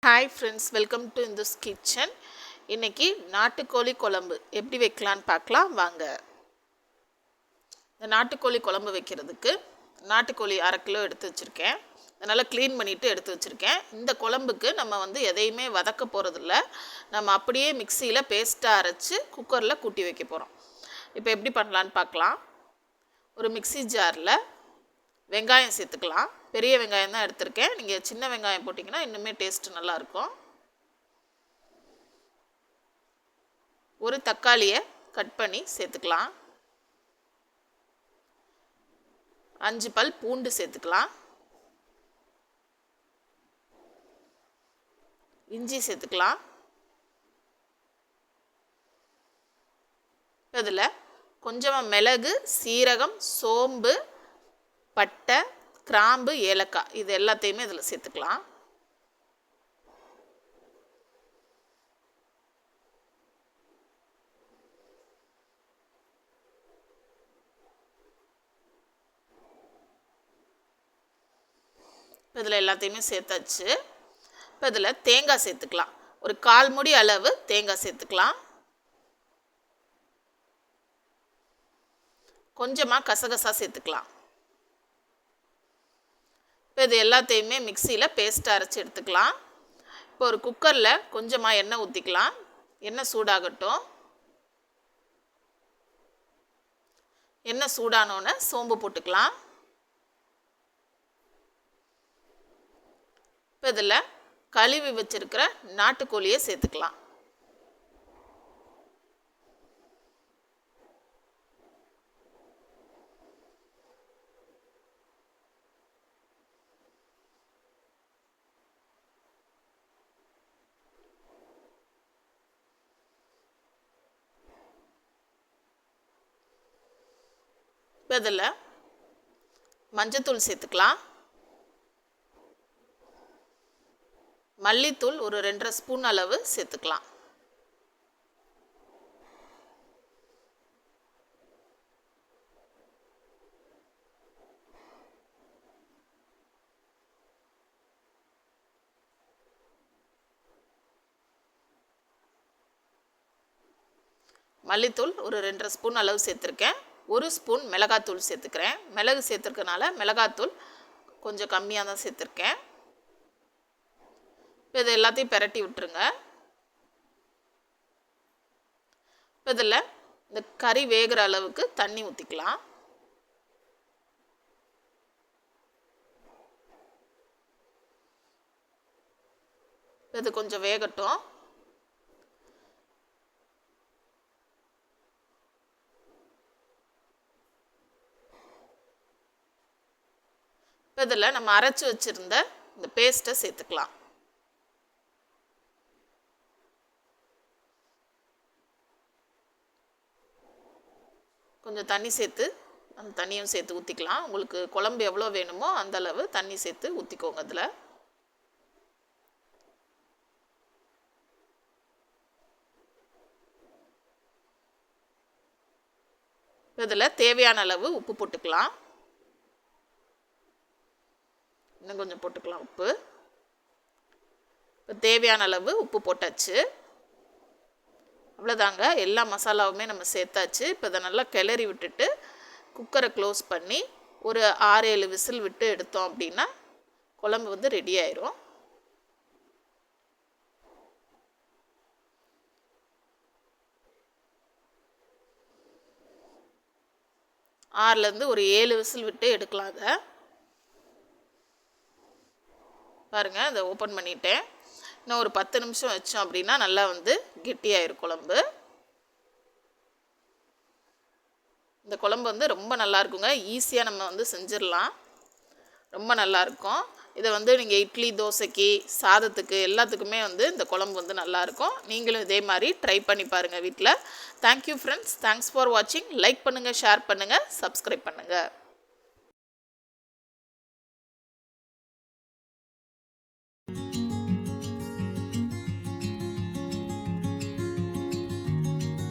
Hi friends, welcome to Indhu's kitchen. இன்றைக்கி நாட்டுக்கோழி குழம்பு எப்படி வைக்கலான்னு பார்க்கலாம் வாங்க. இந்த நாட்டுக்கோழி குழம்பு வைக்கிறதுக்கு நாட்டுக்கோழி 1/2 கிலோ எடுத்து வச்சுருக்கேன். அதனால் க்ளீன் பண்ணிவிட்டு எடுத்து வச்சுருக்கேன். இந்த குழம்புக்கு நம்ம எதையுமே வதக்க போகிறதில்ல. நம்ம அப்படியே மிக்சியில் பேஸ்ட்டாக அரைச்சி குக்கரில் கூட்டி வைக்க போகிறோம். இப்போ எப்படி பண்ணலான்னு பார்க்கலாம். ஒரு மிக்சி ஜாரில் வெங்காயம் சேர்த்துக்கலாம். பெரிய வெங்காயம் தான் எடுத்திருக்கேன். நீங்கள் சின்ன வெங்காயம் போட்டிங்கன்னா இன்னுமே டேஸ்ட்டு நல்லாயிருக்கும். ஒரு தக்காளியை கட் பண்ணி சேர்த்துக்கலாம். 5 பல் பூண்டு சேர்த்துக்கலாம். இஞ்சி சேர்த்துக்கலாம். இதில் கொஞ்சமாக மிளகு, சீரகம், சோம்பு, பட்டை, கிராம்பு, ஏலக்காய் இது எல்லாத்தையுமே இதில் சேர்த்துக்கலாம். இதில் எல்லாத்தையுமே சேர்த்தாச்சு. இப்போ இதில் தேங்காய் சேர்த்துக்கலாம். ஒரு 1/4 மூடி அளவு தேங்காய் சேர்த்துக்கலாம். கொஞ்சமாக கசகசா சேர்த்துக்கலாம். இப்போ இது எல்லாத்தையுமே மிக்சியில் பேஸ்ட்டாக அரைச்சி எடுத்துக்கலாம். இப்போ ஒரு குக்கரில் கொஞ்சமாக எண்ணெய் ஊற்றிக்கலாம். எண்ணெய் சூடாகட்டும். எண்ணெய் சூடானோன்னு சோம்பு போட்டுக்கலாம். இப்போ இதில் கழுவி வச்சிருக்கிற நாட்டுக்கோழியை சேர்த்துக்கலாம். இப்போ இதில் மஞ்சத்தூள் சேர்த்துக்கலாம். மல்லித்தூள் ஒரு 2.5 ஸ்பூன் அளவு சேர்த்துக்கலாம். மல்லித்தூள் ஒரு 2.5 ஸ்பூன் அளவு சேர்த்துருக்கேன். 1 ஸ்பூன் மிளகாத்தூள் சேர்த்துக்கிறேன். மிளகு சேர்த்துருக்கனால மிளகாத்தூள் கொஞ்சம் கம்மியாக தான் சேர்த்துருக்கேன். இப்போ இது எல்லாத்தையும் பெரட்டி விட்டுருங்க. இப்போ இதில் இந்த கறி வேகிற அளவுக்கு தண்ணி ஊற்றிக்கலாம். இது கொஞ்சம் வேகட்டும். இப்போ இதில் நம்ம அரைச்சி வச்சுருந்த இந்த பேஸ்ட்டை சேர்த்துக்கலாம். கொஞ்சம் தண்ணி சேர்த்து அந்த தண்ணியும் சேர்த்து ஊற்றிக்கலாம். உங்களுக்கு குழம்பு எவ்வளோ வேணுமோ அந்த அளவு தண்ணி சேர்த்து ஊற்றிக்கோங்க. அதில் இதில் தேவையான அளவு உப்பு போட்டுக்கலாம். இன்னும் கொஞ்சம் போட்டுக்கலாம் உப்பு. இப்போ தேவையான அளவு உப்பு போட்டாச்சு. அவ்வளோதாங்க, எல்லா மசாலாவுமே நம்ம சேர்த்தாச்சு. இப்போ இதை நல்லா கிளறி விட்டுட்டு குக்கரை க்ளோஸ் பண்ணி ஒரு 6-7 விசில் விட்டு எடுத்தோம் அப்படின்னா குழம்பு ரெடி ஆயிரும். ஆறுலேருந்து ஒரு 7 விசில் விட்டு எடுக்கலாம். அதை பாருங்கள், அதை ஓப்பன் பண்ணிட்டேன். இன்னும் ஒரு 10 நிமிஷம் வச்சோம் அப்படின்னா நல்லா கெட்டியாயிரும் குழம்பு. இந்த குழம்பு ரொம்ப நல்லா இருக்குங்க. ஈஸியாக நம்ம செஞ்சிடலாம். ரொம்ப நல்லாயிருக்கும். இதை நீங்கள் இட்லி, தோசைக்கு, சாதத்துக்கு எல்லாத்துக்குமே இந்த குழம்பு நல்லாயிருக்கும். நீங்களும் இதே மாதிரி ட்ரை பண்ணி பாருங்கள் வீட்டில். Thank you friends. தேங்க்ஸ் ஃபார் வாட்சிங். லைக் பண்ணுங்கள், ஷேர் பண்ணுங்கள், சப்ஸ்கிரைப் பண்ணுங்கள்.